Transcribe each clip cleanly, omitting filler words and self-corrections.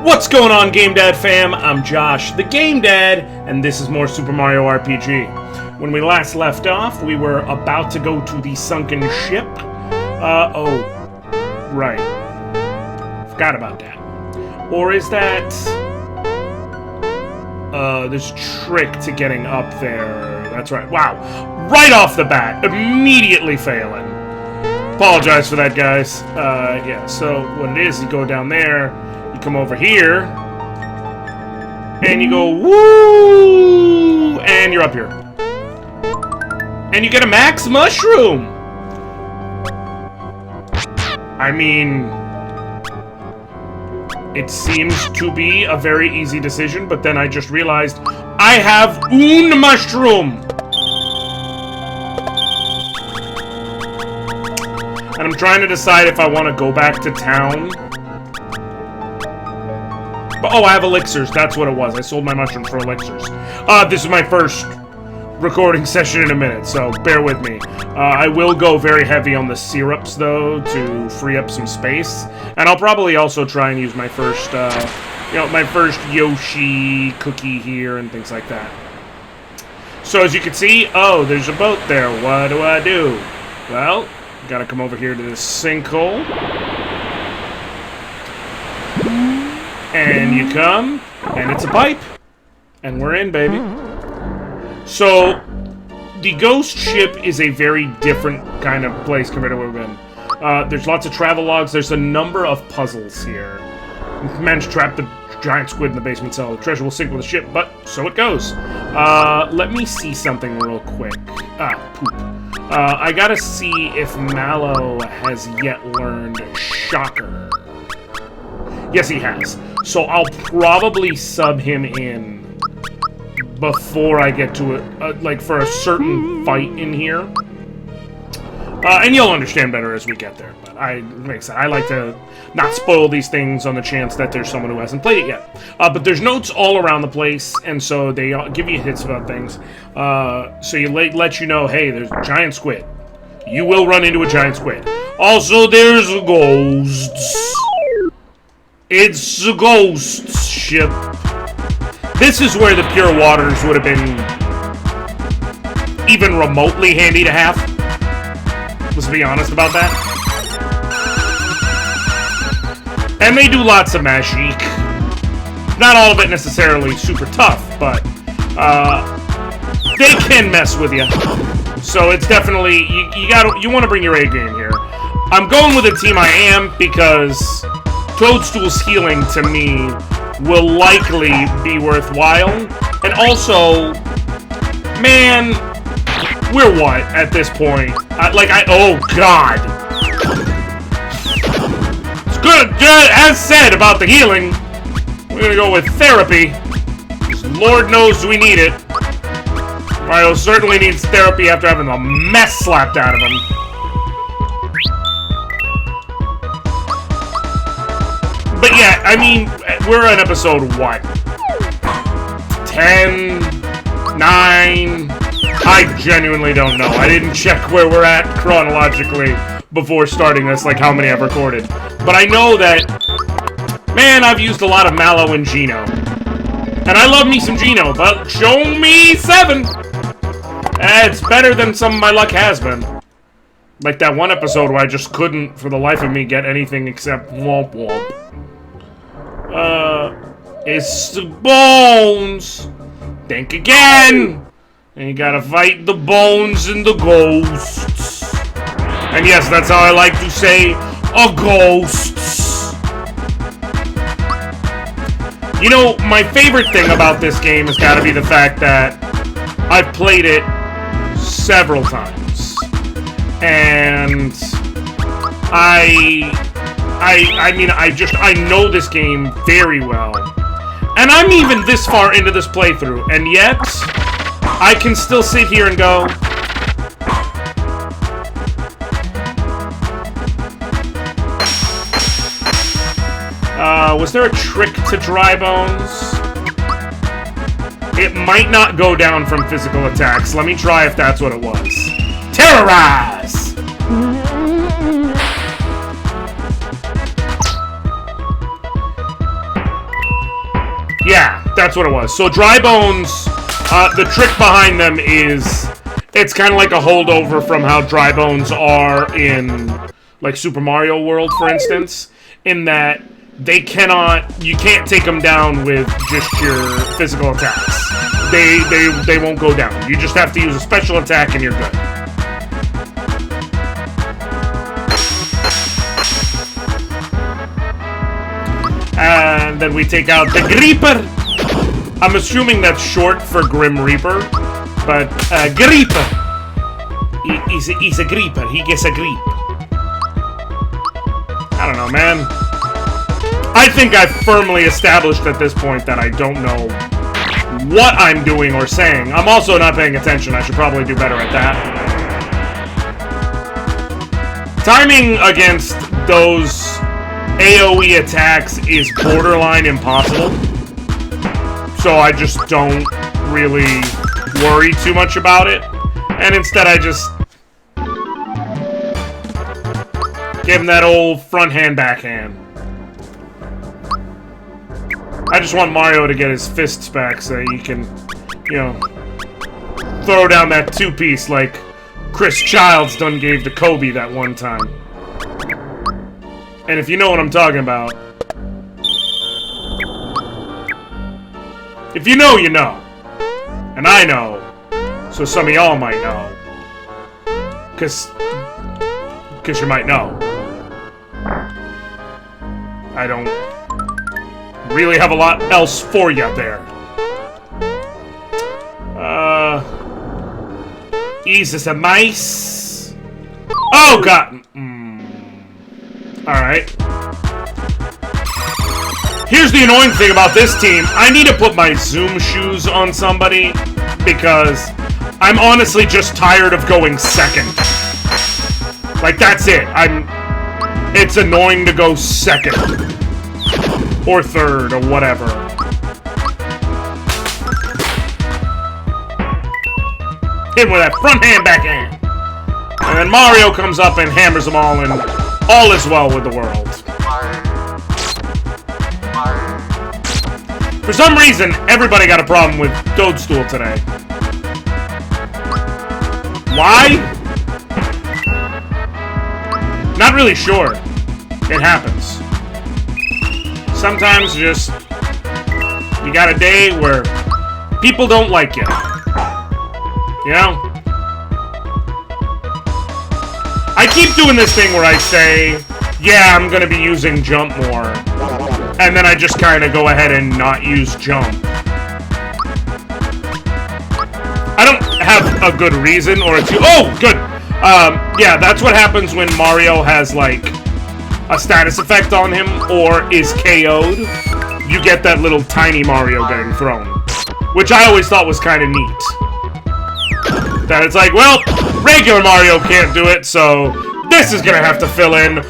What's going on, GameDad fam? I'm Josh, the GameDad, and this is more Super Mario RPG. When we last left off, we were about to go to the sunken ship. Right. Forgot about that. Or is that... there's a trick to getting up there. That's right. Wow. Right off the bat. Immediately failing. Apologize for that, guys. Yeah, so what it is, you go down there, you come over here, and you go, woo! And you're up here. And you get a max mushroom! I mean... it seems to be a very easy decision, but then I just realized I have un mushroom! And I'm trying to decide if I want to go back to town. But, oh, I have elixirs. That's what it was. I sold my mushrooms for elixirs. This is my first recording session in a minute, so bear with me. I will go very heavy on the syrups, though, to free up some space. And I'll probably also try and use my first, my first Yoshi cookie here and things like that. So, as you can see, oh, there's a boat there. What do I do? Well, gotta come over here to this sinkhole. And you come, and it's a pipe. And we're in, baby. So, the ghost ship is a very different kind of place compared to where we've been. There's lots of travel logs. There's a number of puzzles here. Managed to trap the giant squid in the basement cell. The treasure will sink with the ship, but so it goes. Let me see something real quick. Poop. I gotta see if Mallow has yet learned Shocker. Yes, he has. So I'll probably sub him in before I get to it, like for a certain fight in here. And you'll understand better as we get there. But I like to not spoil these things on the chance that there's someone who hasn't played it yet. But there's notes all around the place, and so they give you hints about things. So you let you know, hey, there's a giant squid. You will run into a giant squid. Also, there's ghosts. It's a ghost ship. This is where the pure waters would have been even remotely handy to have. Let's be honest about that. And they do lots of magic. Not all of it necessarily super tough, but they can mess with you. So it's definitely you want to bring your A game here. I'm going with the team I am because Toadstool's healing to me will likely be worthwhile. And also, man, we're what at this point? Oh god. It's good, as said about the healing. We're gonna go with therapy. Lord knows we need it. Mario certainly needs therapy after having a mess slapped out of him. But yeah, I mean, we're on episode, what? 10? 9? I genuinely don't know. I didn't check where we're at chronologically before starting this, like how many I've recorded. But I know that, man, I've used a lot of Mallow and Geno. And I love me some Geno, but show me 7! It's better than some of my luck has been. Like that one episode where I just couldn't, for the life of me, get anything except Womp Womp. It's the bones. Think again. And you gotta fight the bones and the ghosts. And yes, that's how I like to say, ghosts. You know, my favorite thing about this game has gotta be the fact that I've played it several times. And I know this game very well. And I'm even this far into this playthrough, and yet, I can still sit here and go, was there a trick to dry bones? It might not go down from physical attacks. Let me try if that's what it was. Terrorize! Yeah, that's what it was. So dry bones, the trick behind them is it's kind of like a holdover from how dry bones are in like Super Mario World, for instance, in that you can't take them down with just your physical attacks. They won't go down. You just have to use a special attack and you're good. And then we take out the Reaper. I'm assuming that's short for Grim Reaper, but Reaper. He's a Reaper. He gets a Reap. I don't know, man. I think I've firmly established at this point that I don't know what I'm doing or saying. I'm also not paying attention. I should probably do better at that. Timing against those AoE attacks is borderline impossible. So I just don't really worry too much about it. And instead I just give him that old front hand, backhand. I just want Mario to get his fists back so he can, you know, throw down that two-piece like Chris Childs done gave to Kobe that one time. And if you know what I'm talking about, if you know, you know. And I know, so some of y'all might know. Cause you might know. I don't really have a lot else for you there. Is this a mice? Oh god! Alright. Here's the annoying thing about this team. I need to put my Zoom shoes on somebody because I'm honestly just tired of going second. Like, that's it. It's annoying to go second. Or third, or whatever. Hit him with that front hand, back hand. And then Mario comes up and hammers them all, and all is well with the world. For some reason, everybody got a problem with Toadstool today. Why? Not really sure. It happens. Sometimes just you got a day where people don't like you. You know? I keep doing this thing where I say, yeah, I'm gonna be using jump more. And then I just kind of go ahead and not use jump. I don't have a good reason or oh, good. Yeah, that's what happens when Mario has, like, a status effect on him or is KO'd. You get that little tiny Mario getting thrown. Which I always thought was kind of neat. That it's like, well, regular Mario can't do it, so this is gonna have to fill in.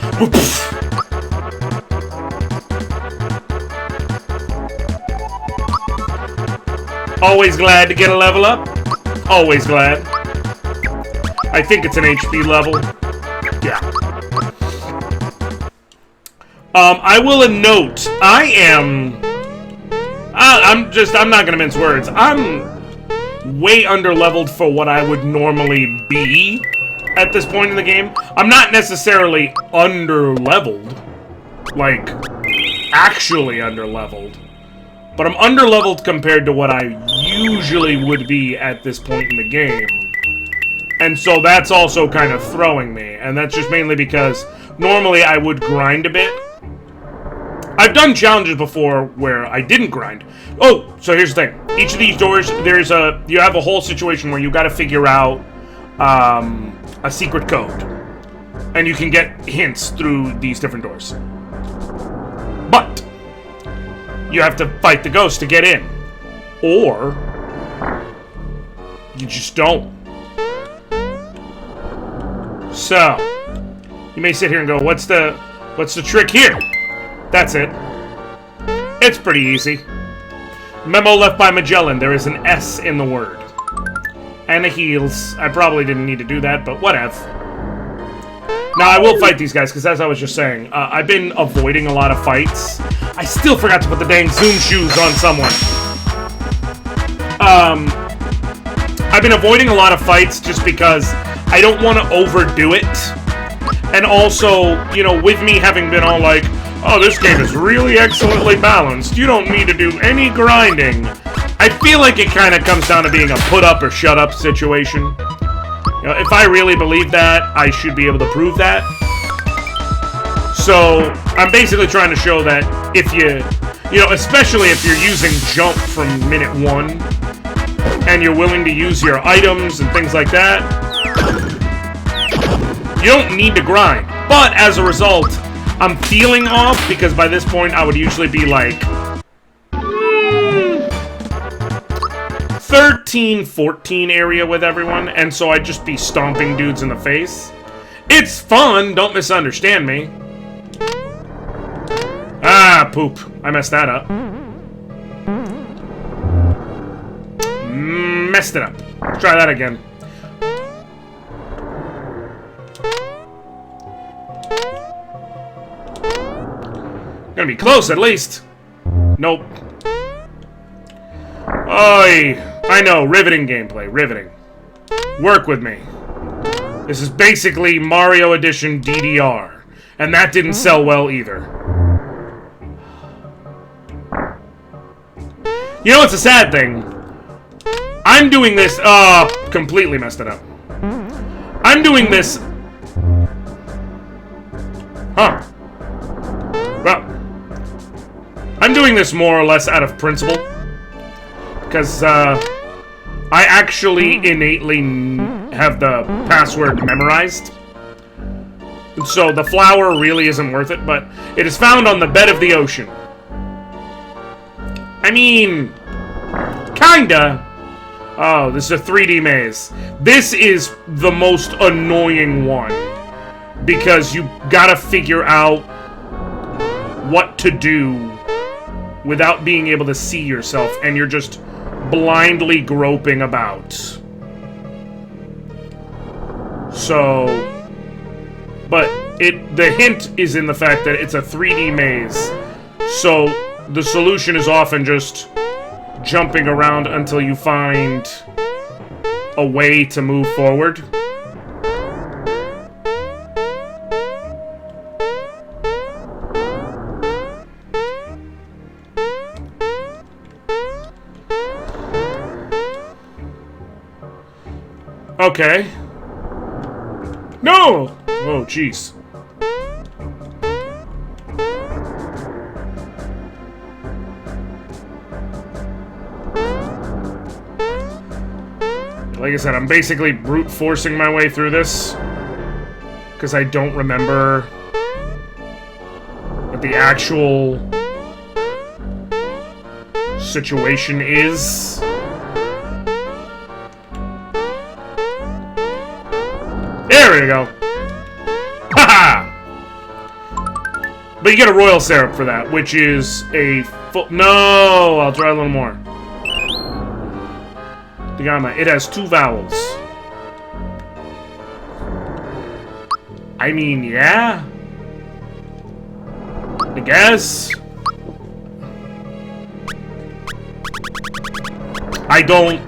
Always glad to get a level up. Always glad. I think it's an HP level. Yeah. I will note, I'm not gonna mince words. I'm way under-leveled for what I would normally be at this point in the game. I'm not necessarily under-leveled. Like, actually under-leveled. But I'm under-leveled compared to what I usually would be at this point in the game. And so that's also kind of throwing me. And that's just mainly because normally I would grind a bit. I've done challenges before where I didn't grind. Oh, so here's the thing. Each of these doors, you have a whole situation where you got to figure out a secret code. And you can get hints through these different doors. But you have to fight the ghost to get in. Or you just don't. So, you may sit here and go, what's the trick here? That's it. It's pretty easy. Memo left by Magellan. There is an S in the word. And a heals. I probably didn't need to do that, but whatever. Now, I will fight these guys, because as I was just saying, I've been avoiding a lot of fights. I still forgot to put the dang Zoom shoes on someone. I've been avoiding a lot of fights just because I don't want to overdo it. And also, you know, with me having been all like, oh, this game is really excellently balanced, you don't need to do any grinding. I feel like it kind of comes down to being a put up or shut up situation. You know, if I really believe that, I should be able to prove that. So, I'm basically trying to show that if you know, especially if you're using jump from minute 1, and you're willing to use your items and things like that, you don't need to grind. But as a result, I'm feeling off, because by this point I would usually be like 13, 14 area with everyone, and so I'd just be stomping dudes in the face. It's fun, don't misunderstand me. Ah, poop. I messed that up. Messed it up. Let's try that again. Gonna be close, at least. Nope. Oi! I know, riveting gameplay, riveting. Work with me. This is basically Mario Edition DDR, and that didn't sell well either. You know what's a sad thing? I'm doing this, completely messed it up. I'm doing this... Huh. Well, I'm doing this more or less out of principle. Because, I actually innately have the password memorized. And so the flower really isn't worth it, but it is found on the bed of the ocean. I mean, kinda. Oh, this is a 3D maze. This is the most annoying one. Because you gotta figure out what to do without being able to see yourself, and you're just blindly groping about. So, but the hint is in the fact that it's a 3D maze. So, the solution is often just jumping around until you find a way to move forward. Okay. No! Oh, jeez. Like I said, I'm basically brute forcing my way through this. Because I don't remember what the actual situation is. There we go. Haha! But you get a royal syrup for that, which is a full... No! I'll try a little more. It has 2 vowels. I mean, yeah. I guess. I don't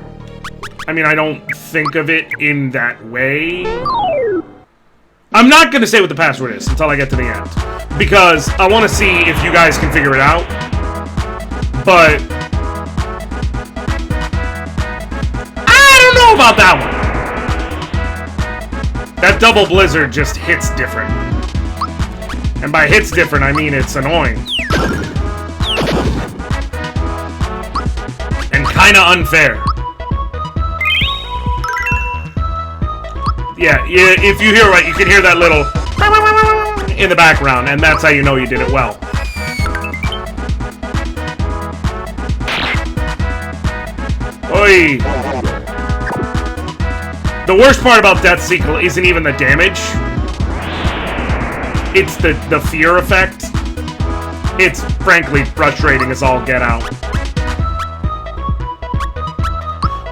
think of it in that way. I'm not going to say what the password is until I get to the end. Because I want to see if you guys can figure it out. But I don't know about that one. That double blizzard just hits different. And by hits different, I mean it's annoying. And kinda unfair. Yeah, if you hear right, you can hear that little in the background, and that's how you know you did it well. Oi! The worst part about Death Sequel isn't even the damage. It's the fear effect. It's frankly frustrating as all get out.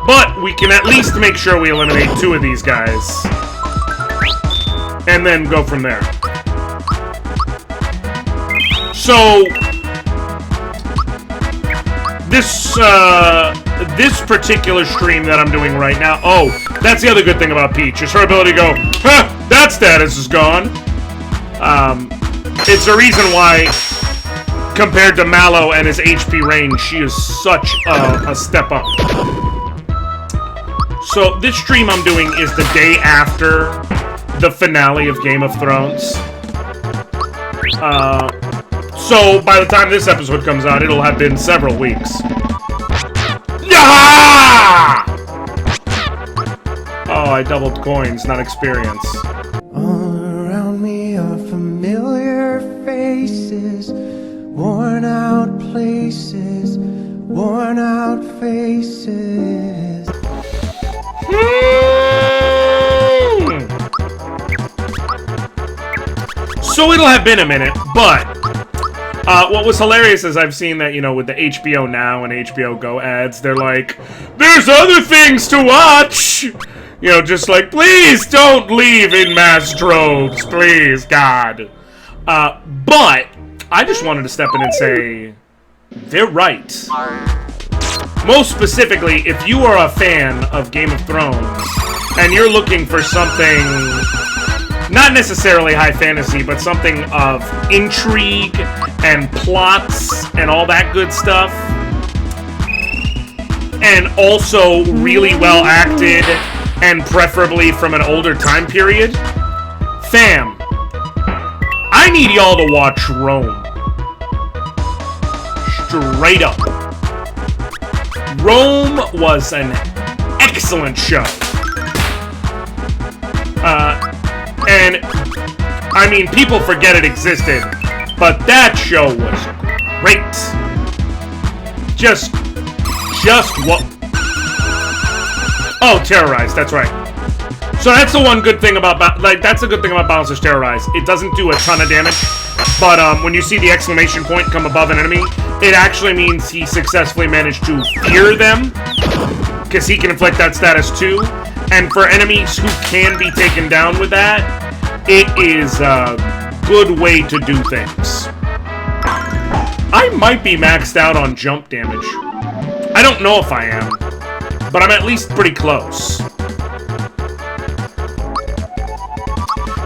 But we can at least make sure we eliminate 2 of these guys. and then go from there. So this particular stream that I'm doing right now, oh, that's the other good thing about Peach, is her ability to go, huh, that status is gone. It's the reason why, compared to Mallow and his HP range, she is such a step up. So this stream I'm doing is the day after the finale of Game of Thrones. So by the time this episode comes out, it'll have been several weeks. Ah! Oh, I doubled coins, not experience. All around me are familiar faces, worn out places, worn out faces. So it'll have been a minute, but what was hilarious is I've seen that, you know, with the HBO Now and HBO Go ads, they're like, there's other things to watch! You know, just like, please don't leave in mass droves, please, God. But I just wanted to step in and say, they're right. Most specifically, if you are a fan of Game of Thrones, and you're looking for something, not necessarily high fantasy, but something of intrigue and plots and all that good stuff, and also really well acted, and preferably from an older time period, fam, I need y'all to watch Rome. Straight up. Rome was an excellent show. And, I mean, people forget it existed, but that show was great. Just what... Oh, Terrorize, that's right. So that's the one good thing about, that's the good thing about Bowser's Terrorize. It doesn't do a ton of damage, but when you see the exclamation point come above an enemy, it actually means he successfully managed to fear them, because he can inflict that status too. And for enemies who can be taken down with that, it is a good way to do things. I might be maxed out on jump damage. I don't know if I am, but I'm at least pretty close.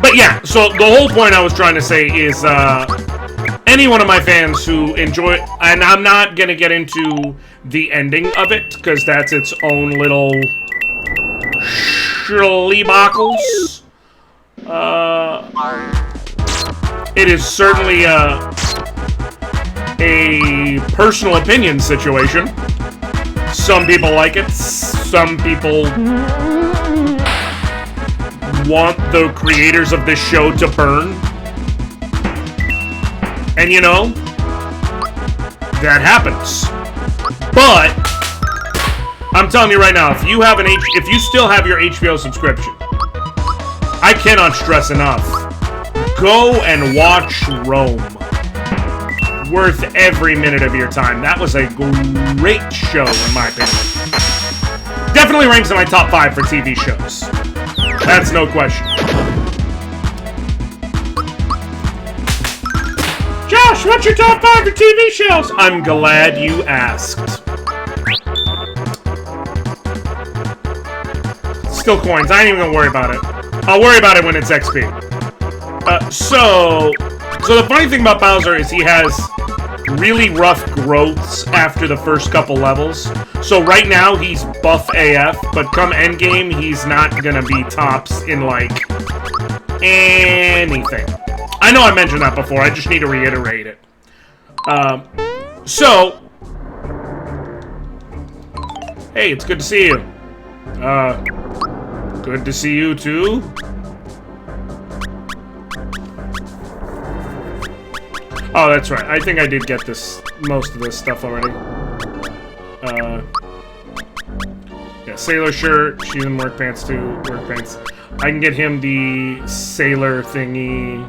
But yeah, so the whole point I was trying to say is, any one of my fans who enjoy, and I'm not gonna get into the ending of it, because that's its own little schleebacles. It is certainly a personal opinion situation. Some people like it, some people want the creators of this show to burn. And you know, that happens. But I'm telling you right now, if you have if you still have your HBO subscription, I cannot stress enough, go and watch Rome. Worth every minute of your time. That was a great show, in my opinion. Definitely ranks in my top 5 for TV shows. That's no question. Josh, what's your top 5 for TV shows? I'm glad you asked. Still coins. I ain't even gonna worry about it. I'll worry about it when it's XP. So the funny thing about Bowser is he has really rough growths after the first couple levels. So right now he's buff AF, but come endgame he's not gonna be tops in like anything. I know I mentioned that before, I just need to reiterate it. Hey, it's good to see you. Good to see you too. Oh, that's right. I think I did get most of this stuff already. Yeah, sailor shirt. She's in work pants too. Work pants. I can get him the sailor thingy.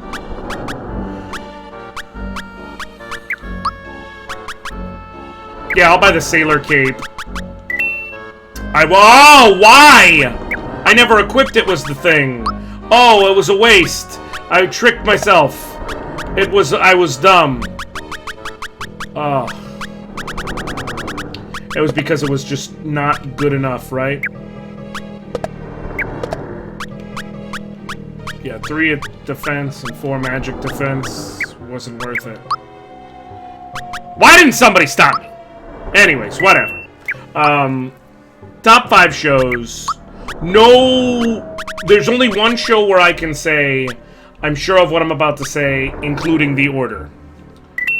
Yeah, I'll buy the sailor cape. Oh, why? I never equipped it was the thing. Oh, it was a waste. I tricked myself. I was dumb. Oh. It was because it was just not good enough, right? Yeah, 3 at defense and 4 magic defense wasn't worth it. Why didn't somebody stop me? Anyways, whatever. Top 5 shows. No, there's only one show where I can say I'm sure of what I'm about to say, including the order,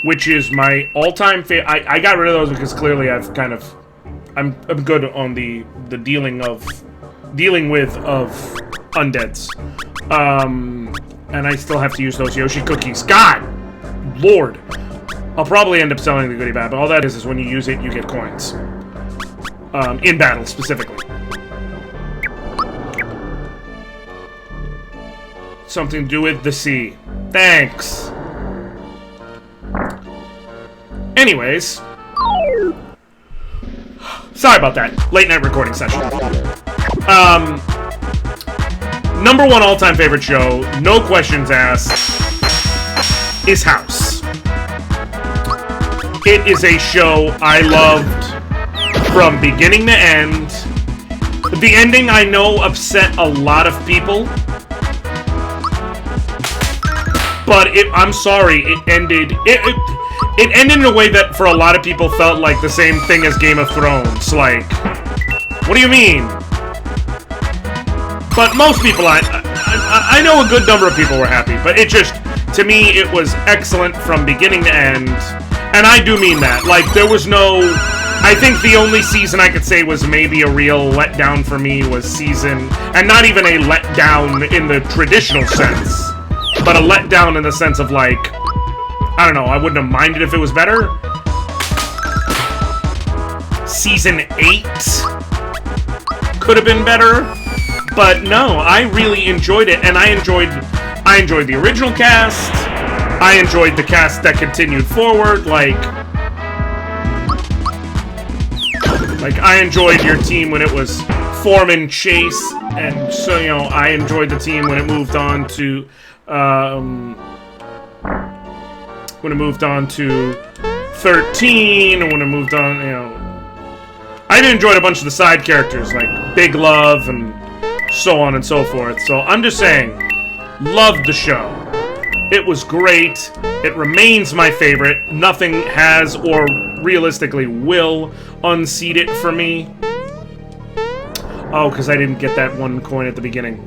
which is my all-time favorite. I got rid of those because clearly I'm good on the dealing with undeads. And I still have to use those Yoshi cookies. God! Lord! I'll probably end up selling the goodie bag, but all that is when you use it, you get coins. In battle, specifically. Something to do with the sea. Thanks! Anyways. Sorry about that. Late night recording session. Number 1 all-time favorite show, no questions asked, is House. It is a show I loved from beginning to end. The ending, I know, upset a lot of people. But I'm sorry, it ended... It ended in a way that, for a lot of people, felt like the same thing as Game of Thrones. Like, what do you mean? But most people, I know a good number of people were happy, but it just, to me, it was excellent from beginning to end. And I do mean that. Like, there was no... I think the only season I could say was maybe a real letdown for me was season... And not even a letdown in the traditional sense, but a letdown in the sense of, like... I don't know, I wouldn't have minded if it was better. Season 8 could have been better. But no, I really enjoyed it, and I enjoyed the original cast. I enjoyed the cast that continued forward, like I enjoyed your team when it was Foreman, Chase, and so, you know, I enjoyed the team when it moved on to 13, and when it moved on, you know, I enjoyed a bunch of the side characters, like Big Love and so on and so forth. So I'm just saying, loved the show. It was great. It remains my favorite. Nothing has or realistically will unseat it for me. Oh, because I didn't get that 1 coin at the beginning.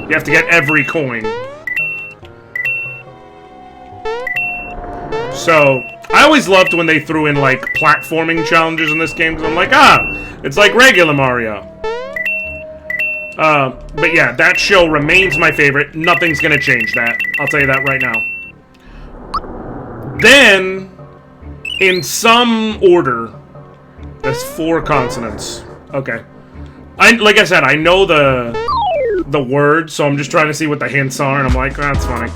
You have to get every coin. So, I always loved when they threw in, like, platforming challenges in this game, because I'm like, it's like regular Mario. But yeah, that show remains my favorite. Nothing's gonna change that. I'll tell you that right now. Then, in some order, that's 4 consonants. Okay. Like I said, I know the words, so I'm just trying to see what the hints are, and I'm like, that's funny.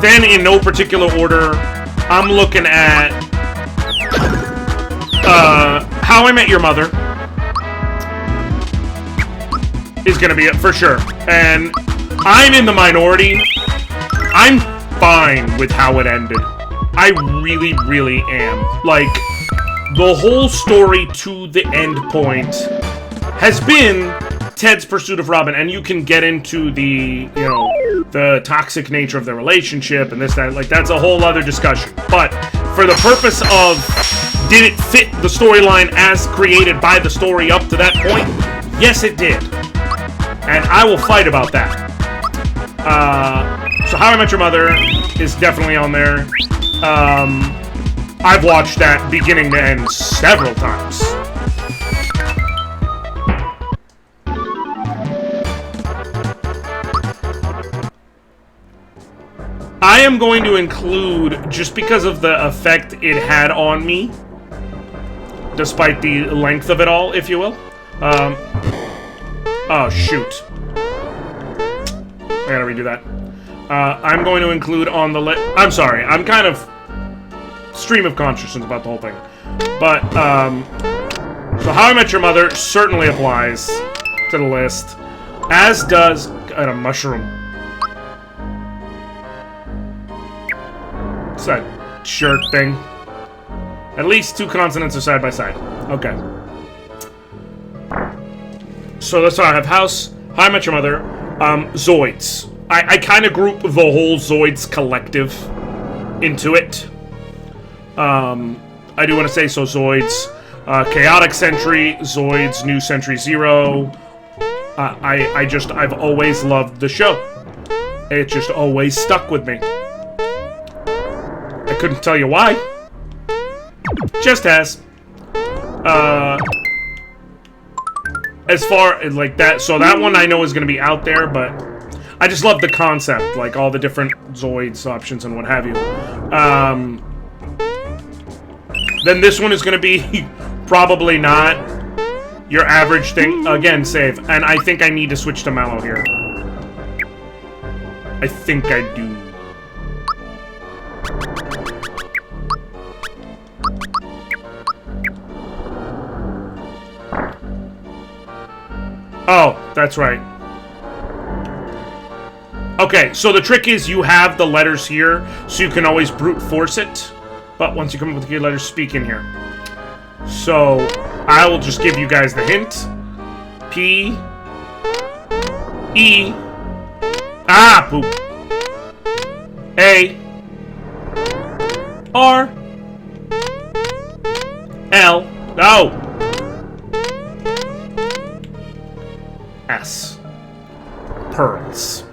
Then, in no particular order, I'm looking at How I Met Your Mother is gonna be it for sure. And I'm in the minority. I'm fine with how it ended. I really, really am. Like, the whole story to the end point has been Ted's pursuit of Robin, and you can get into the, you know, the toxic nature of the relationship and this, that, like, that's a whole other discussion. But for the purpose of, did it fit the storyline as created by the story up to that point? Yes, it did. And I will fight about that. So How I Met Your Mother is definitely on there. I've watched that beginning to end several times. I am going to include, just because of the effect it had on me, despite the length of it all, if you will. Oh, shoot. I gotta redo that. I'm going to include on the I'm sorry, I'm kind of stream of consciousness about the whole thing. But, so How I Met Your Mother certainly applies to the list. As does... God, a mushroom. What's that shirt thing? At least 2 consonants are side by side. Okay. So that's why I have House, How I Met Your Mother, Zoids. I kind of group the whole Zoids collective into it. I do want to say, so Zoids, Chaotic Century, Zoids, New Century Zero. I've always loved the show. It just always stuck with me. I couldn't tell you why. Just has. As far as like that, so that one I know is going to be out there, but I just love the concept, like all the different Zoids options and what have you. Then this one is going to be probably not your average thing. Again, save. And I think I need to switch to Mallow here. I think I do. Oh, that's right. Okay, so the trick is you have the letters here, so you can always brute force it. But once you come up with the key letters, speak in here. So, I will just give you guys the hint. P. E. Ah, poop. A. R. L. Oh. S. Pearls.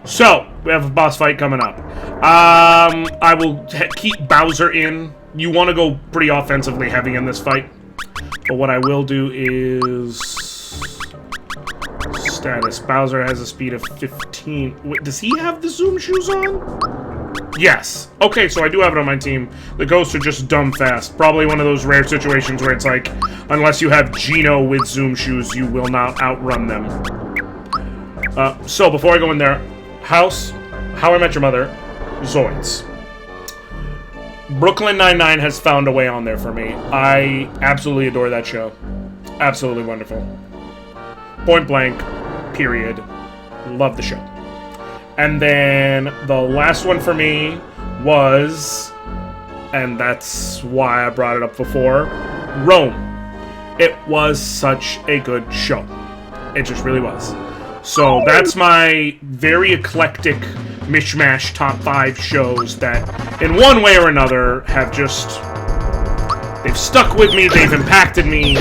So, we have a boss fight coming up. I will keep Bowser in. You want to go pretty offensively heavy in this fight. But what I will do is... Status. Bowser has a speed of 15. Wait, does he have the Zoom shoes on? Yes. Okay, so I do have it on my team. The ghosts are just dumb fast. Probably one of those rare situations where it's like, unless you have Geno with Zoom shoes, you will not outrun them. So before I go in there, House, How I Met Your Mother, Zoids. Brooklyn Nine-Nine has found a way on there for me. I absolutely adore that show. Absolutely wonderful. Point blank, period. Love the show. And then the last one for me was, and that's why I brought it up before, Rome. It was such a good show. It just really was. So that's my very eclectic mishmash top 5 shows that, in one way or another, have just... They've stuck with me, they've impacted me.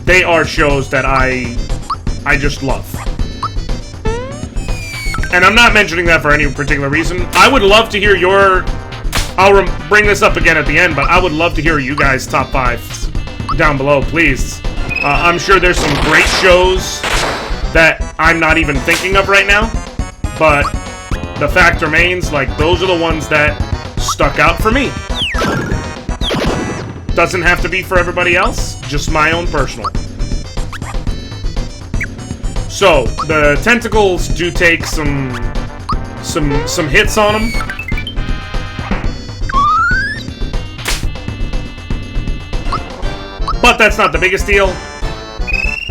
They are shows that I just love. And I'm not mentioning that for any particular reason. I would love to hear your... I'll bring this up again at the end, but I would love to hear you guys' top 5s down below, please. I'm sure there's some great shows that I'm not even thinking of right now, but the fact remains, like, those are the ones that stuck out for me. Doesn't have to be for everybody else, just my own personal. So, the tentacles do take some hits on them. But that's not the biggest deal.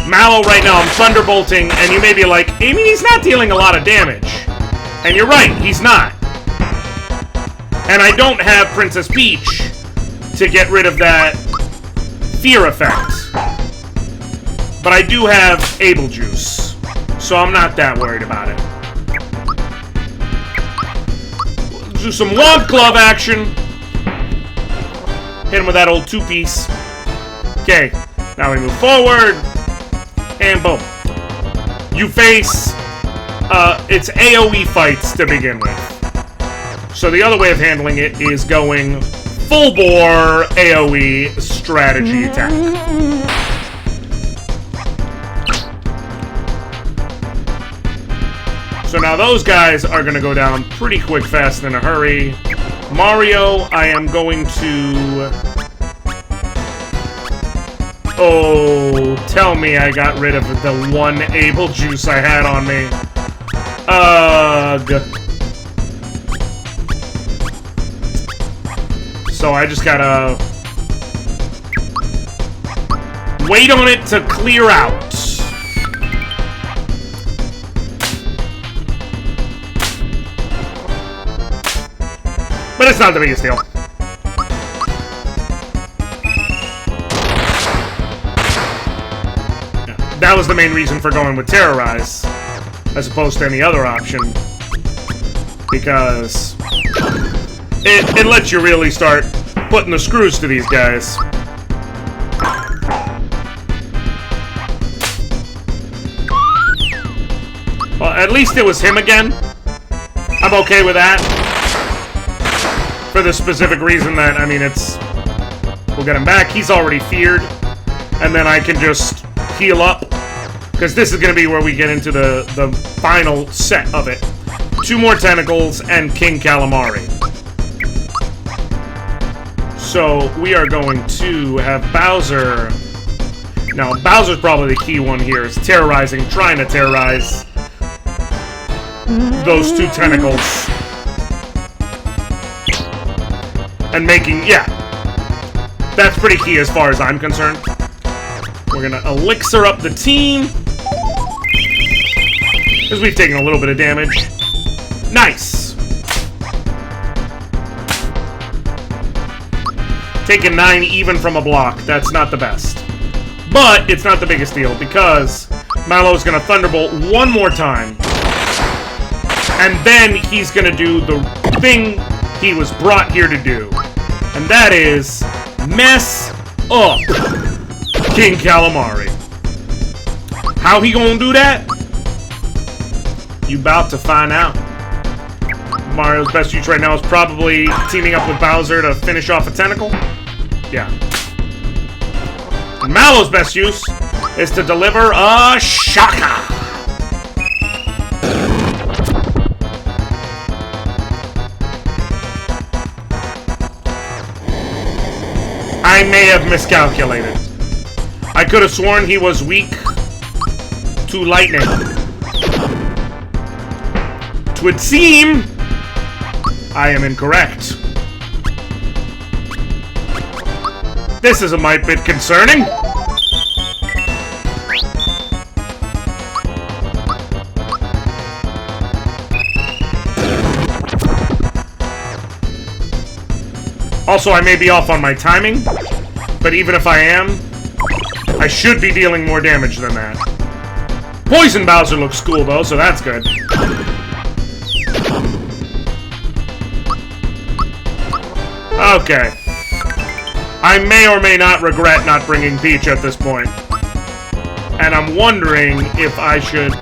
Mallow right now, I'm thunderbolting, and you may be like, I mean, he's not dealing a lot of damage. And you're right, he's not. And I don't have Princess Peach to get rid of that fear effect. But I do have Able Juice, so I'm not that worried about it. Let's do some Womp Glove action. Hit him with that old 2-piece. Okay, now we move forward. And boom. You face, it's AoE fights to begin with. So the other way of handling it is going full-bore AoE strategy attack. So now those guys are going to go down pretty quick, fast, in a hurry. Mario, I am going to... Oh, tell me I got rid of the one Able Juice I had on me. Ugh. So I just gotta wait on it to clear out. But it's not the biggest deal. That was the main reason for going with Terrorize, as opposed to any other option. Because it lets you really start putting the screws to these guys. Well, at least it was him again. I'm okay with that. For the specific reason that, I mean, we'll get him back. He's already feared. And then I can just heal up. Because this is going to be where we get into the final set of it. 2 more tentacles and King Calamari. So we are going to have Bowser. Now, Bowser's probably the key one here. Is terrorizing, trying to terrorize those 2 tentacles. And making, yeah. That's pretty key as far as I'm concerned. We're gonna elixir up the team. Because we've taken a little bit of damage. Nice! Taking 9 even from a block. That's not the best. But it's not the biggest deal because Mallow's gonna Thunderbolt one more time. And then he's gonna do the thing he was brought here to do. And that is mess up King Calamari. How he gonna do that? You about to find out. Mario's best use right now is probably teaming up with Bowser to finish off a tentacle. Yeah. And Mallow's best use is to deliver a shaka. I may have miscalculated. I could have sworn he was weak to lightning. Twould seem I am incorrect. This is a mite bit concerning. Also, I may be off on my timing, but even if I am, I should be dealing more damage than that. Poison Bowser looks cool, though, so that's good. Okay. I may or may not regret not bringing Peach at this point. And I'm wondering if I should...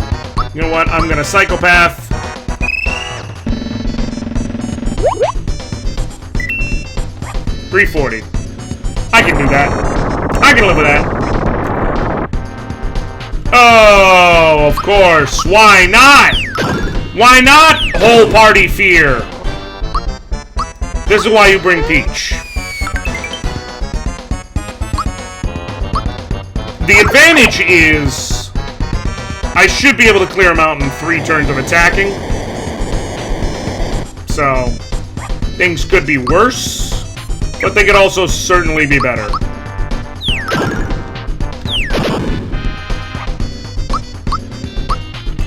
You know what? I'm gonna Psychopath. $340. I can do that. I can live with that. Oh, of course. Why not? Why not? Whole party fear. This is why you bring Peach. The advantage is I should be able to clear him out in 3 turns of attacking. So, things could be worse, but they could also certainly be better.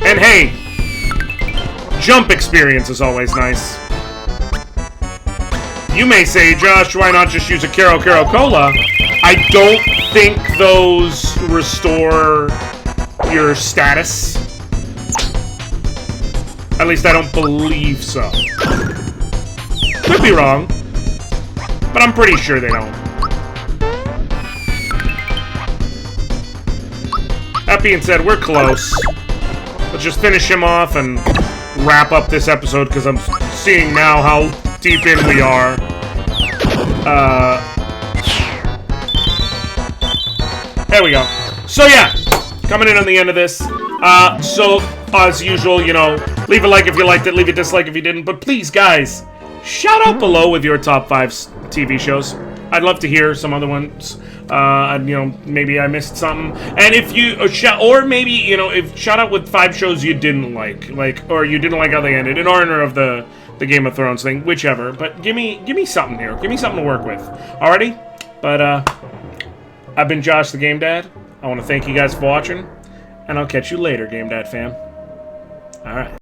And hey, jump experience is always nice. You may say, Josh, why not just use a Kero Kero Cola? I don't think those restore your status. At least I don't believe so. Could be wrong, but I'm pretty sure they don't. That being said, we're close. Let's just finish him off and wrap up this episode, because I'm seeing now how deep in we are. There we go. So yeah, coming in on the end of this. So, as usual, you know, leave a like if you liked it, leave a dislike if you didn't. But please, guys, shout out below with your top 5 TV shows. I'd love to hear some other ones. You know, maybe I missed something. And if you or maybe you know, if shout out with 5 shows you didn't like, or you didn't like how they ended in honor of the Game of Thrones thing, whichever. But give me something here. Give me something to work with. Alrighty. But I've been Josh the Game Dad. I want to thank you guys for watching, and I'll catch you later, Game Dad fam. All right.